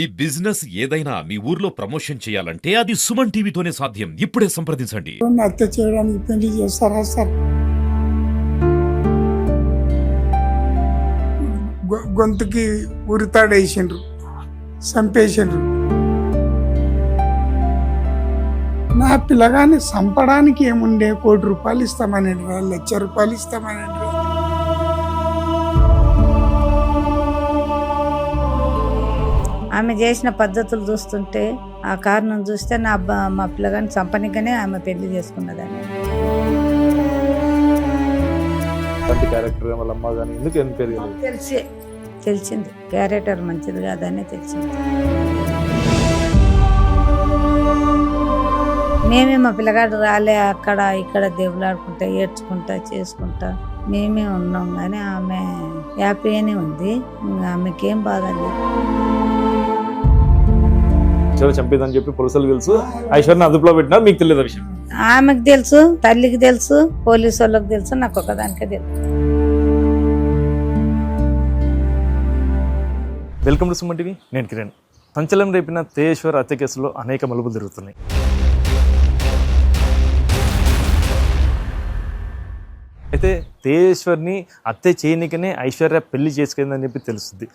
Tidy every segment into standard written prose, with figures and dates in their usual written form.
ఈ బిజినెస్ ఏదైనా మీ ఊర్లో ప్రమోషన్ చేయాలంటే అది సుమన్ టీవీతోనే సాధ్యం. ఇప్పుడే సంప్రదించండి. హత్య చేయడానికి పెళ్లి చేస్తారా సార్? గొంతుకి ఉరితాడేసిండ్రు, చంపేసిండ్రు. నా పిల్లగాన్ని చంపడానికి ఏముండే? ₹1,00,00,000 ఇస్తామని, ₹1,00,000 ఇస్తామని. ఆమె చేసిన పద్ధతులు చూస్తుంటే, ఆ కారణం చూస్తే మా పిల్లగాని చంపనికనే ఆమె పెళ్లి చేసుకున్నదని. తెలిసింది క్యారెక్టర్ మంచిది కాదని తెలిసింది. మేమే మా పిల్లగాడు రాలే, అక్కడ ఇక్కడ దేవులాడుకుంటా ఏడ్చుకుంటా చేసుకుంటా మేమే ఉన్నాం, కానీ ఆమె హ్యాపీగానే ఉంది. ఆమెకేం బాధ లేదు. చంపేదని చెప్పి పోలీసులు తెలుసు, ఐశ్వర్యని అదుపులో పెట్టినారు. మీకు తెలియదు విషయం? ఆమెకు తెలుసు, తల్లికి తెలుసు, పోలీసు వాళ్ళకి తెలుసు, నాకు ఒకదానికే తెలుసు. వెల్కమ్ టు సుమన్ టీవీ, నేను కిరణ్. సంచలనం రేపిన తేజేశ్వర్ హత్య కేసులో అనేక మలుపులు జరుగుతున్నాయి. అయితే తేజేశ్వర్ని హత్య చేయనికనే ఐశ్వర్య పెళ్లి చేసుకుందని చెప్పి తెలుస్తుంది.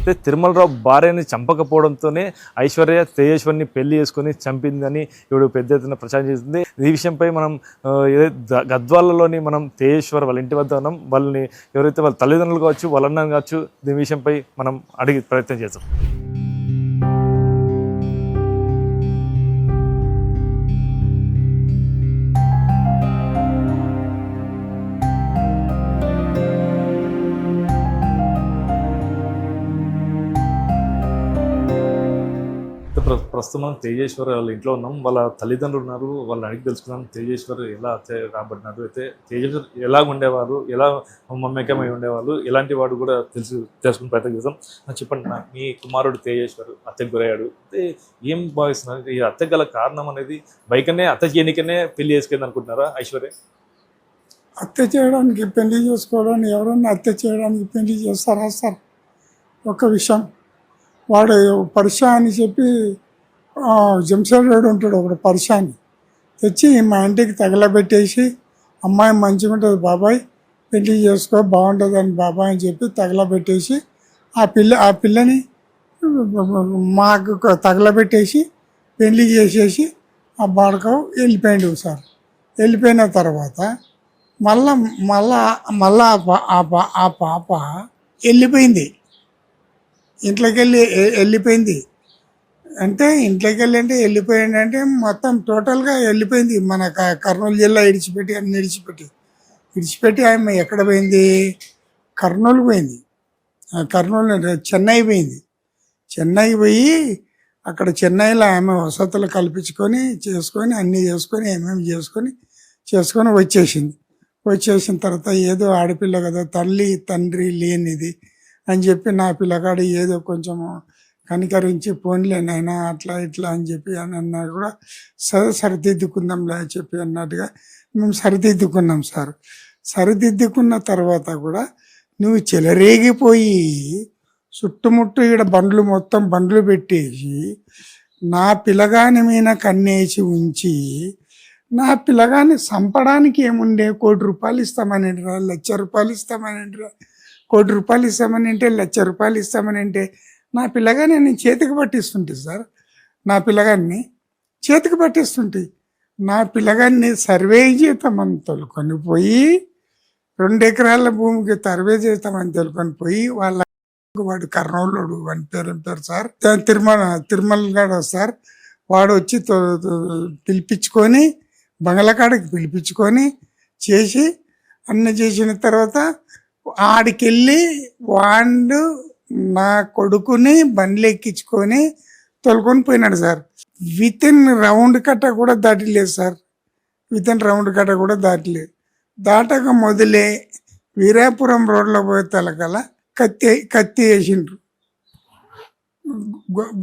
అయితే తిరుమలరావు భార్యని చంపకపోవడంతోనే ఐశ్వర్య తేజేశ్వర్ని పెళ్లి చేసుకొని చంపిందని ఇప్పుడు పెద్ద ఎత్తున ప్రచారం చేస్తుంది. ఈ విషయంపై మనం గద్వాలలోని మనం తేజేశ్వర్ వాళ్ళ ఇంటి వద్ద ఉన్నాం. వాళ్ళని ఎవరైతే వాళ్ళ తల్లిదండ్రులు కావచ్చు, వాళ్ళ అన్న కావచ్చు, దీని విషయంపై మనం అడిగి ప్రయత్నం చేస్తాం. ప్రస్తుతం మనం తేజేశ్వర్ వాళ్ళ ఇంట్లో ఉన్నాం. వాళ్ళ తల్లిదండ్రులు ఉన్నారు, వాళ్ళని అడిగి తెలుసుకున్నాం తేజేశ్వర్ ఎలా హత్య కాబడినారు, అయితే తేజేశ్వర్ ఎలా ఉండేవారు, ఎలా మమ్మకమై ఉండేవాళ్ళు, ఎలాంటి వాడు కూడా తెలుసుకునే ప్రయత్నం చేస్తాం. చెప్పండి, మీ కుమారుడు తేజేశ్వర్ హత్యకు గురయ్యాడు, అయితే ఏం భావిస్తున్నారు? ఈ హత్య గల కారణం అనేది బైకనే హత్య చేయడానికనే పెళ్లి చేసుకుంది అనుకుంటున్నారా ఐశ్వర్య? హత్య చేయడానికి పెళ్లి చేసుకోవడానికి ఎవరన్నా హత్య చేయడానికి పెళ్లి చేస్తారా సార్? ఒక విషయం, వాడు పర్షా అని చెప్పి జంషెడ్ ఉంటాడు ఒకడు, పర్షాని తెచ్చి మా ఇంటికి తగలబెట్టేసి, అమ్మాయి మంచిగా ఉంటుంది బాబాయ్, పెళ్లి చేసుకో బాగుంటుంది అని బాబాయ్ అని చెప్పి తగలబెట్టేసి ఆ పిల్లని మాకు తగలబెట్టేసి పెళ్లి చేసేసి ఆ బాడకం వెళ్ళిపోయిండు సార్. వెళ్ళిపోయిన తర్వాత మళ్ళా ఆ పాప వెళ్ళిపోయింది, ఇంట్లోకి వెళ్ళిపోయింది. అంటే ఇంట్లోకి అంటే వెళ్ళిపోయింది అంటే మొత్తం టోటల్గా వెళ్ళిపోయింది. మన కర్నూలు జిల్లా అన్ని విడిచిపెట్టి ఆమె ఎక్కడ పోయింది? కర్నూలు పోయింది. కర్నూలు చెన్నై పోయింది. చెన్నైకి పోయి అక్కడ చెన్నైలో ఆమె వసతులు కల్పించుకొని చేసుకొని అన్నీ చేసుకొని ఏమేమి చేసుకొని వచ్చేసిన తర్వాత ఏదో ఆడపిల్ల కదా, తల్లి తండ్రి లేనిది అని చెప్పి నా పిల్లగాడు ఏదో కొంచెం కనికరించి పోన్లే నాయనా అట్లా ఇట్లా అని చెప్పి అని అన్నా కూడా సరిదిద్దుకుందాంలే అని చెప్పి అన్నట్టుగా మేము సరిదిద్దుకున్నాం సార్. సరిదిద్దుకున్న తర్వాత కూడా నువ్వు చెలరేగిపోయి చుట్టుముట్టు ఇక్కడ మొత్తం బండ్లు పెట్టేసి నా పిల్లగాని మీద కన్నేసి ఉంచి నా పిల్లగాన్ని చంపడానికి ఏముండే? ₹1,00,00,000 ఇస్తామని, ₹1,00,000 ఇస్తామని, ₹1,00,00,000 ఇస్తామని అంటే, ₹1,00,000 ఇస్తామని అంటే నా పిల్లగాన్ని నేను చేతికి పట్టిస్తుంటే సార్, నా పిల్లగాన్ని చేతికి పట్టిస్తుంటే నా పిల్లగాన్ని సర్వే చేస్తామని తోలుకొని పోయి 2 ఎకరాల భూమికి సర్వే చేస్తామని తోలుకొని పోయి వాడు కర్నూలుడు, వాడి పేరు సార్ తిరుమల గాడు సార్. వాడు వచ్చి పిలిపించుకొని బంగ్లాకాడికి పిలిపించుకొని చేసి అన్నీ చేసిన తర్వాత ఆడికెళ్ళి వాడు నా కొడుకుని బండ్లు ఎక్కించుకొని తోలుకొని పోయినాడు సార్. వితిన్ రౌండ్ కట్ట కూడా దాటలేదు సార్. దాటక మొదలే వీరాపురం రోడ్లో పోయే తలకల కత్తి వేసిండ్రు,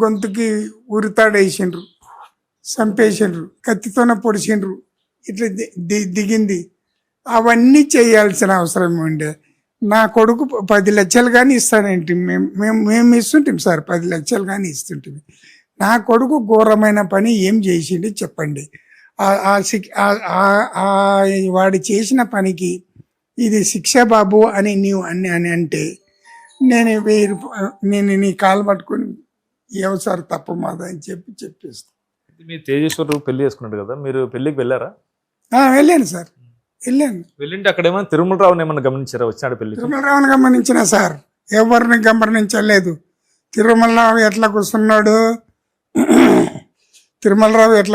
గొంతుకి ఉరితాడేసిండ్రు, చంపేసిండ్రు, కత్తితోనే పొడిచిండ్రు. ఇట్లా దిగింది. అవన్నీ చేయాల్సిన అవసరం ఉండే. నా కొడుకు 10 లక్షలు కానీ ఇస్తానేంటి, మేము ఇస్తుంటాం సార్, 10 లక్షలు కానీ ఇస్తుంటాం. నా కొడుకు ఘోరమైన పని ఏం చేసిండు చెప్పండి. వాడు చేసిన పనికి ఇది శిక్ష బాబు అని నీవు అని అంటే నేను 1000 నేను నీ కాలు పట్టుకొని ఏమో సార్ తప్పు మాదా అని చెప్పేస్తాను. మీ తేజేశ్వర్ పెళ్లి చేసుకున్నాడు కదా, మీరు పెళ్లికి వెళ్ళారా? వెళ్ళాను సార్, వెళ్ళాను. వెళ్ళింటే అక్కడ ఏమైనా తిరుమలరావుని ఏమన్నా గమనించారా వచ్చాడు పెళ్లికి? తిరుమలరావుని గమనించిన సార్, ఎవరిని గమనించలేదు. తిరుమలరావు ఎట్లా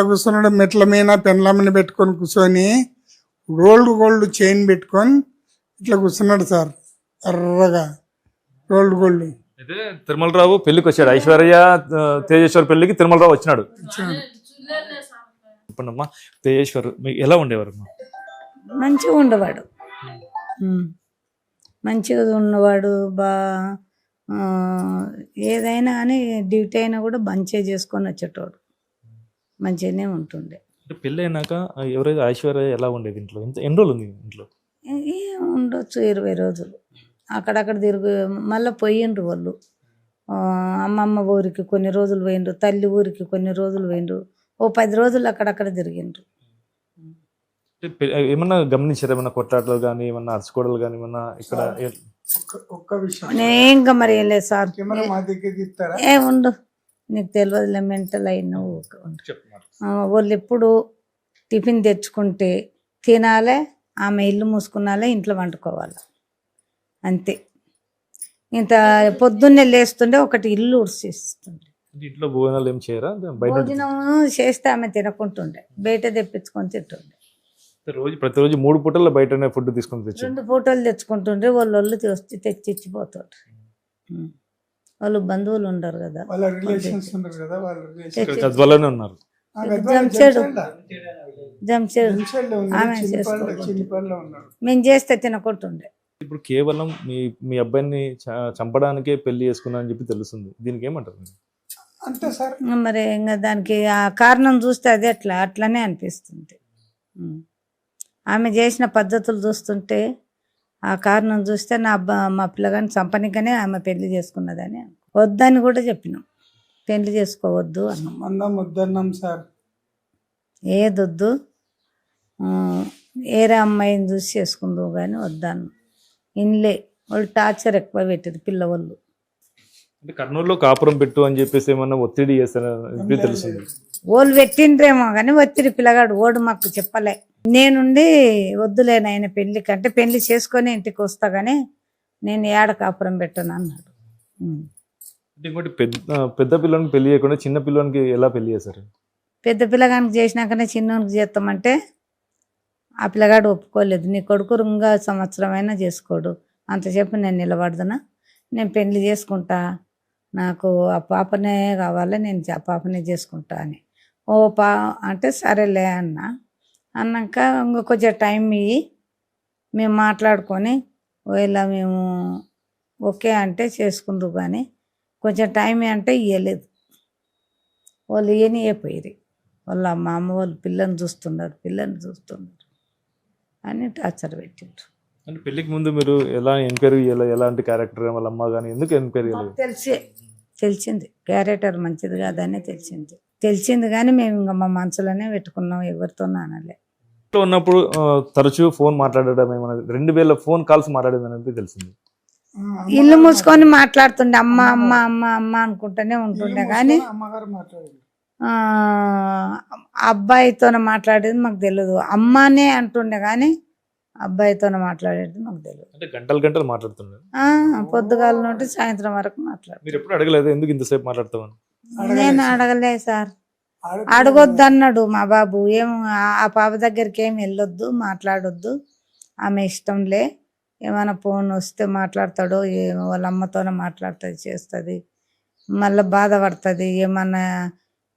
కూర్చున్నాడు, మెట్ల మీద పెన్లమ్మని పెట్టుకొని కూర్చొని గోల్డ్ చైన్ పెట్టుకొని ఇట్లా కూర్చున్నాడు సార్, ఎర్రగా గోల్డ్. అయితే తిరుమలరావు పెళ్లికి వచ్చాడు, ఐశ్వర్య తేజేశ్వర్ పెళ్లికి తిరుమలరావు వచ్చినాడు. చెప్పండమ్మా, తేజేశ్వర్ మీకు ఎలా ఉండేవారు? మంచిగా ఉండేవాడు, మంచిగా ఉన్నవాడు. ఏదైనా కానీ డ్యూటీ అయినా కూడా మంచిగా చేసుకొని వచ్చేటోడు, మంచిగానే ఉంటుండే. అంటే పెళ్ళి అయినాక ఎవరైతే ఐశ్వర్య ఎలా ఉండేది ఇంట్లో? ఎన్ని రోజులు ఉంది ఇంట్లో? ఉండొచ్చు 20 రోజులు. అక్కడక్కడ మళ్ళీ పోయిండ్రు వాళ్ళు. అమ్మమ్మ ఊరికి కొన్ని రోజులు పోయిండ్రు, తల్లి ఊరికి కొన్ని రోజులు పోయిండ్రు, ఓ 10 రోజులు అక్కడక్కడ తిరిగిండ్రు. ఏమన్నా గమనించారు? ఏమన్నా కొట్లాటలు కానీ, ఏమన్నా అరుచుకోవడాలు కానీ ఏమన్నా ఇక్కడ? ఒక్క విషయం నేను మరి ఏం లేదు సార్, మా దగ్గర ఇస్తారా? ఉండు, నీకు తెలియదులే, మెంటల్ అయినా వాళ్ళు ఎప్పుడు టిఫిన్ తెచ్చుకుంటే తినాలే, ఆమె ఇల్లు మూసుకున్నాలే, ఇంట్లో వండుకోవాలి, అంతే. ఇంత పొద్దున్నే లేస్తుండే ఒకటి ఇల్లు ఉడిచేస్తుండే. ఇంట్లో భోజనాలు ఏం చేయరా? భోజనం చేస్తే ఆమె తినకుంటుండే, బయట తెప్పించుకొని తింటుండే. ప్రతిరోజు 3 పూటల్లో బయటనే ఫుడ్ తీసుకొని 2 పూటలు తెచ్చుకుంటుండ్రే. వాళ్ళు తెచ్చి ఇచ్చిపోతుండ్రు. వాళ్ళు బంధువులు ఉండరు కదా, వాళ్ళ రిలేషన్స్ ఉన్నారు కదా, గజ్వాలనే ఉన్నారు. జంషేడు ఆమె మేము చేస్తే తినకుంటుండే. ఇప్పుడు కేవలం మీ అబ్బాయిని చంపడానికే పెళ్లి చేసుకున్నారని చెప్పి తెలుస్తుంది, దీనికి ఏమంటారు? అంతే సార్. మరి ఇంకా దానికి ఆ కారణం చూస్తే అది అట్లనే అనిపిస్తుంది. ఆమె చేసిన పద్ధతులు చూస్తుంటే ఆ కారణం చూస్తే మా పిల్లగాని చంపనికనే ఆమె పెళ్లి చేసుకున్నదని వద్దని కూడా చెప్పినాం, పెళ్లి చేసుకోవద్దు అన్నాం. వద్దన్నాం సార్, ఏదొద్దు, ఏరే అమ్మాయిని చూసి చేసుకుందు కానీ వద్దాను. ఇన్లే వాళ్ళు టార్చర్ ఎక్కువ పెట్టారు పిల్లవాళ్ళు. అంటే కర్నూలులో కాపురం పెట్టు అని చెప్పేసి ఏమన్నా ఒత్తిడి చేస్తారని తెలుస్తుంది. వాళ్ళు పెట్టిండ్రేమో కానీ ఒత్తిడి, పిల్లగాడు ఓడు మాకు చెప్పలే. నేనుండి వద్దులేను ఆయన పెళ్లికి అంటే, పెళ్లి చేసుకొని ఇంటికి వస్తా కానీ నేను ఏడ కాపురం పెట్టను అన్నాడు. ఇంకోటి పెద్ద పిల్లలకి పెళ్లి చేయకుండా చిన్న పిల్లలకి ఎలా పెళ్లి చేశారు? పెద్ద పిల్లగానికి చేసినాకనే చిన్నోనికి చేస్తామంటే ఆ పిల్లగాడు ఒప్పుకోలేదు. నీ కొడుకు ఇంకా సంవత్సరం అయినా చేసుకోడు, అంతసేపు నేను నిలబడదునా, నేను పెళ్లి చేసుకుంటా, నాకు ఆ పాపనే కావాలి, నేను ఆ పాపనే చేసుకుంటా అని. అంటే సరేలే అన్నాక ఇంకా కొంచెం టైం ఇయ్యి, మేము మాట్లాడుకొని ఒకవేళ మేము ఓకే అంటే చేసుకుందు, కానీ కొంచెం టైం అంటే ఇవ్వలేదు. వాళ్ళు ఇవ్వనియపోయారు. వాళ్ళ మా అమ్మ వాళ్ళు పిల్లని చూస్తున్నారు అని టార్చర్ పెట్టిండ్రు. అంటే పెళ్లికి ముందు మీరు ఎలా ఎంక్వైరీ చేయాలి, ఎలాంటి క్యారెక్టర్ వాళ్ళ అమ్మ కానీ ఎందుకు ఎంక్వైరీ చేయాలి? తెలిసింది క్యారెక్టర్ మంచిది కాదని తెలిసింది కానీ మేము ఇంకా మా మనసులోనే పెట్టుకున్నాం, ఎవరితో అనలే. ఉన్నప్పుడు తరచూ ఫోన్ మాట్లాడడం, ఏమన్నా 2000 ఫోన్ కాల్స్ మాట్లాడేది అనేది తెలిసింది. ఇల్లు మూసుకొని మాట్లాడుతుండే, అమ్మ అమ్మ అమ్మ అమ్మ అనుకుంటూనే ఉంటుండే. కానీ అబ్బాయితో మాట్లాడేది మాకు తెలియదు, అమ్మనే అంటుండే కానీ అబ్బాయితో మాట్లాడేది మాకు తెలియదు. అంటే గంటలు మాట్లాడుతుండే, పొద్దుగాల నుండి సాయంత్రం వరకు మాట్లాడు. మీరు ఎప్పుడు అడగలేదు ఎందుకు ఇంతసేపు మాట్లాడతామని? నేను అడగలే సార్, అడగొద్దు అన్నాడు మా బాబు. ఆ పాప దగ్గరికి ఏమి వెళ్ళొద్దు, మాట్లాడొద్దు, ఆమె ఇష్టంలే, ఏమైనా ఫోన్ వస్తే మాట్లాడతాడో, వాళ్ళ అమ్మతోనే మాట్లాడుతుంది, చేస్తుంది, మళ్ళీ బాధపడుతుంది,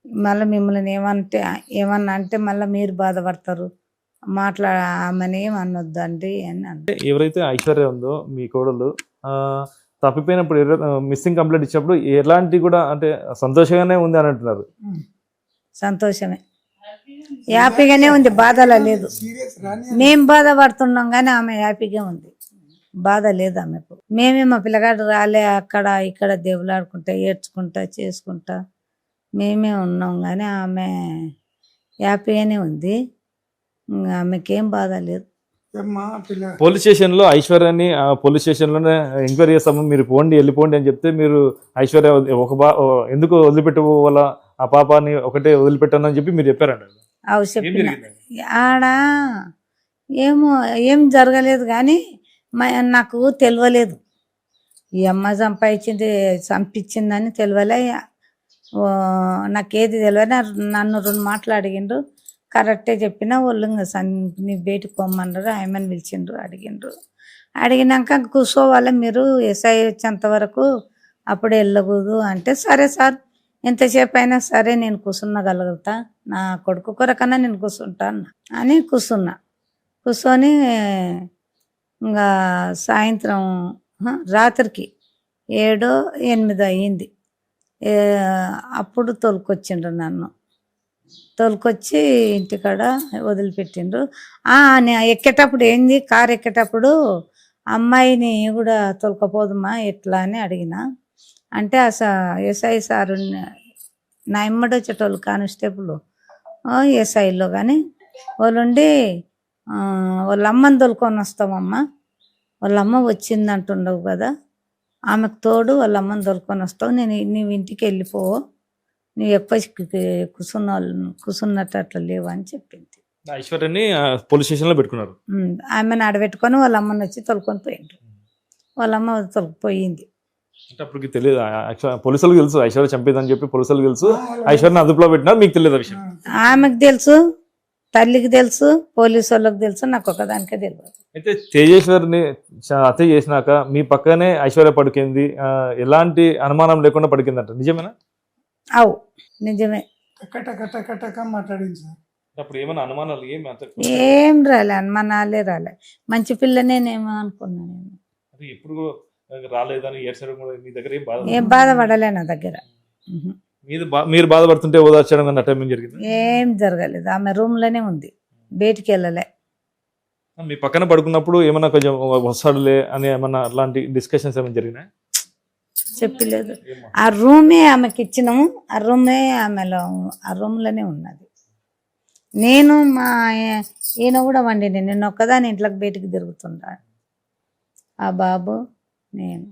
మళ్ళీ మిమ్మల్ని ఏమన్నా అంటే మళ్ళీ మీరు బాధపడతారు, ఆమెని ఏమనొద్దు అండి అని అన్న. ఎవరైతే ఐశ్వర్య ఉందో మీ కోడలు తప్పిపోయినప్పుడు, మిస్సింగ్ కంప్లైంట్ ఇచ్చినప్పుడు ఎలాంటి కూడా అంటే సంతోషంగానే ఉంది అని అంటున్నారు? సంతోషమే. హ్యాపీగానే ఉంది, బాధలా లేదు. సీరియస్ రాని మేం బాధపడుతున్నాం కానీ ఆమె హ్యాపీగా ఉంది, బాధ లేదు ఆమెకు. మేమే మా పిల్లగాడు రాలే అక్కడ ఇక్కడ దేవులాడుకుంటా ఏడ్చుకుంటా చేసుకుంటా మేమే ఉన్నాం కానీ ఆమె హ్యాపీగానే ఉంది. ఇంకా ఆమెకేం బాధ లేదు. మా పిల్ల పోలీస్ స్టేషన్లో ఐశ్వర్యాన్ని పోలీస్ స్టేషన్లోనే ఎంక్వైరీ చేస్తాము, మీరు పోండి వెళ్ళిపోండి అని చెప్తే మీరు ఐశ్వర్య ఎందుకు వదిలిపెట్టుకోవాలా ఆ పాపాని ఒకటే వదిలిపెట్టాను అని చెప్పి మీరు చెప్పారంట. అవి చెప్పిన ఆడ ఏమో ఏం జరగలేదు కానీ నాకు తెలియలేదు. ఈ అమ్మ చంపించిందని తెలియలే. నాకేది తెలియదు. నన్ను 2 మాటలు అడిగిండ్రు, కరెక్టే చెప్పిన. వాళ్ళు ఇంకా నీ బయటకు పోమన్నారు, ఆయమని పిలిచిండ్రు, అడిగినాక కూర్చోవాలి మీరు ఎస్ఐ వచ్చేంత వరకు అప్పుడే వెళ్ళకూడదు అంటే, సరే సార్ ఎంతసేపు అయినా సరే నేను కూర్చున్నగలుగుతా, నా కొడుకు కొరకన్నా నేను కూర్చుంటా అని కూర్చొని ఇంకా సాయంత్రం రాత్రికి 7-8 అయ్యింది. అప్పుడు తోలుకొచ్చిండ్రు, నన్ను తోలుకొచ్చి ఇంటికాడ వదిలిపెట్టిండ్రు. ఎక్కేటప్పుడు ఏంది, కారు ఎక్కేటప్పుడు అమ్మాయిని కూడా తోలుకపోదుమా ఎట్లా అని అడిగిన. అంటే ఎస్ఐ సారు నా ఇమ్మడి వచ్చేటోళ్ళు కానిస్టేబుల్ ఎస్ఐలో కానీ వాళ్ళుండి వాళ్ళ అమ్మని తోలుకొని వస్తామమ్మా, వాళ్ళ అమ్మ వచ్చింది అంటుండవు కదా, ఆమెకు తోడు వాళ్ళ అమ్మని తోలుకొని వస్తావు, నీవు ఇంటికి వెళ్ళిపో, నువ్వు ఎక్కువ కూర్చున్నట్టు అట్లా లేవు అని చెప్పింది. ఐశ్వర్యని పోలీస్ స్టేషన్లో పెట్టుకున్నారు. ఆమెను ఆడబెట్టుకొని వాళ్ళ అమ్మని వచ్చి తోలుకొని పోయిండ్రు. వాళ్ళ అమ్మ తొలగిపోయింది. అంటే అప్పటికి తెలియదు, పోలీసులకు తెలుసు ఐశ్వర్య చంపేదని చెప్పి పోలీసులకు తెలుసు, ఐశ్వర్యని అదుపులో పెట్టినారు, మీకు తెలియదు విషయం? ఆమెకు తెలుసు, తల్లికి తెలుసు, పోలీసు వాళ్ళకి తెలుసు, నాకు ఒకదానికే తెలియదు. అయితే తేజేశ్వరిని హత్య చేసినాక మీ పక్కనే ఐశ్వర్య పడికింది, ఎలాంటి అనుమానం లేకుండా పడికిందంట, నిజమేనా? అవు నిజమే. టక మాట్లాడింది సార్. అప్పుడు ఏమైనా అనుమానాలు ఏం రాలే, అనుమానాలే రాలే, మంచి పిల్లనేమో అనుకున్నా నేను. ఎప్పుడు రాలేదని మీ దగ్గర ఏం బాధపడలే నా దగ్గర. మీరు బాధపడుతుంటే ఓదార్చడం కానీ అటైం జరిగింది? ఏం జరగలేదు, ఆమె రూమ్ లోనే ఉంది, బయటికి వెళ్ళలే. మీ పక్కన పడుకున్నప్పుడు ఏమన్నా కొంచెం వస్తాడులే అని ఏమన్నా అలాంటి డిస్కషన్స్ ఏమైనా జరిగినాయి? చెప్పలేదు. ఆ రూమే ఆమెకి ఇచ్చినాము, ఆ రూమే ఆమెలో ఆ రూమ్ లోనే ఉన్నది. నేను మా ఈయన కూడా వండిని, నేను ఒక్కదాని ఇంట్లోకి బయటికి తిరుగుతుంటా, ఆ బాబు నేను.